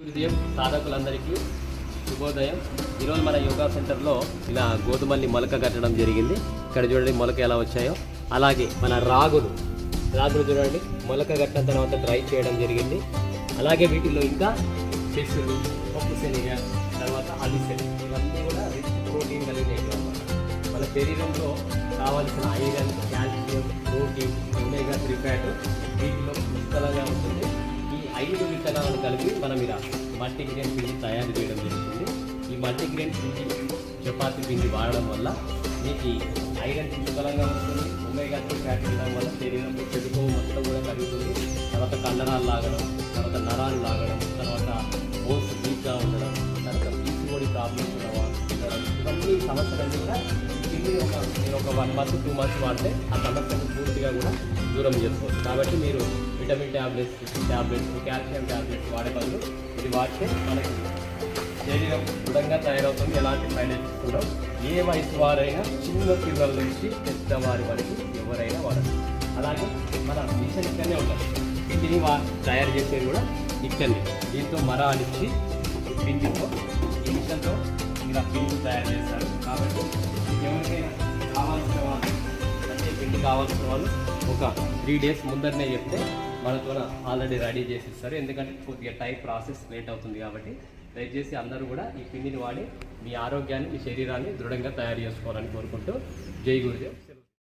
ఉదయం సాధకులందరికీ శుభోదయం. ఈరోజు మన యోగా సెంటర్లో ఇలా గోధుమల్ని మొలక కట్టడం జరిగింది. ఇక్కడ చూడండి మొలక ఎలా వచ్చాయో. అలాగే మన రాగులు చూడండి మొలక కట్టిన తర్వాత డ్రై చేయడం జరిగింది. అలాగే వీటిల్లో ఇంకా పెసులు, పప్పు శనగ, తర్వాత అలిసెలు ఇవన్నీ కూడా రిచ్ ప్రోటీన్ కలిగినవి అన్నమాట. మన శరీరంలో కావాల్సిన iron, calcium, protein, omega 3 fat వీటిలో పుష్కలంగా ఉంటుంది. ఈ 5 విత్తనాలను కలిపి మనం ఇలా మల్టీగ్రెయిన్ పిండి తయారు చేయడం జరుగుతుంది. ఈ మల్టీగ్రెయిన్ పిండి చపాతీ పిండి వాడడం వల్ల మీకు ఐరన్ పుష్కలంగా వస్తుంది. ఒమేగా 3 ఫ్యాట్ ఉండడం వల్ల శరీరంలో చెడుకో మొత్తం కూడా కలుగుతుంది. తర్వాత కండరాలు లాగడం, తర్వాత నరాలు లాగడం, తర్వాత బోన్స్ వీక్గా ఉండడం, తర్వాత పీసీఓడి ప్రాబ్లమ్స్ ఉండడం, ఇవన్నీ సమస్యలన్నీ కూడా పిండి మీరు ఒక 1 month 2 months వాడితే ఆ సమస్యను పూర్తిగా కూడా దూరం చేసుకోవచ్చు. కాబట్టి మీరు విటమిన్ ట్యాబ్లెట్స్, కాల్షియం ట్యాబ్లెట్స్ వాడే బదులు ఇది వాడితే మనకి శరీరం దృఢంగా తయారవుతుంది. ఎలాంటి సైడ్ ఎఫెక్ట్స్ ఉండవు. ఏ వయసు వారైనా చిన్న పిల్లల నుంచి పెద్దవారి వరకు ఎవరైనా వాడచ్చు. అలాగే మన మిషన్ ఇక్కడనే ఉంటుంది. పిండిని తయారు చేసేది కూడా ఇక్కడనే. దీంతో మరాలిచ్చి పిండితో ఈ మిషన్తో ఇలా పిండి తయారు చేస్తారు. కాబట్టి ఎవరికైనా కావాల్సిన వాళ్ళు అంటే పిండి కావాల్సిన వాళ్ళు ఒక 3 days ముందరనే చెప్తే మనతో ఆల్రెడీ రెడీ చేసి ఇస్తారు. ఎందుకంటే కొద్దిగా ప్రాసెస్ లేట్ అవుతుంది. కాబట్టి దయచేసి అందరూ కూడా ఈ పిండిని వాడి మీ ఆరోగ్యాన్ని, మీ శరీరాన్ని దృఢంగా తయారు చేసుకోవాలని కోరుకుంటూ జై గురుదేవ్.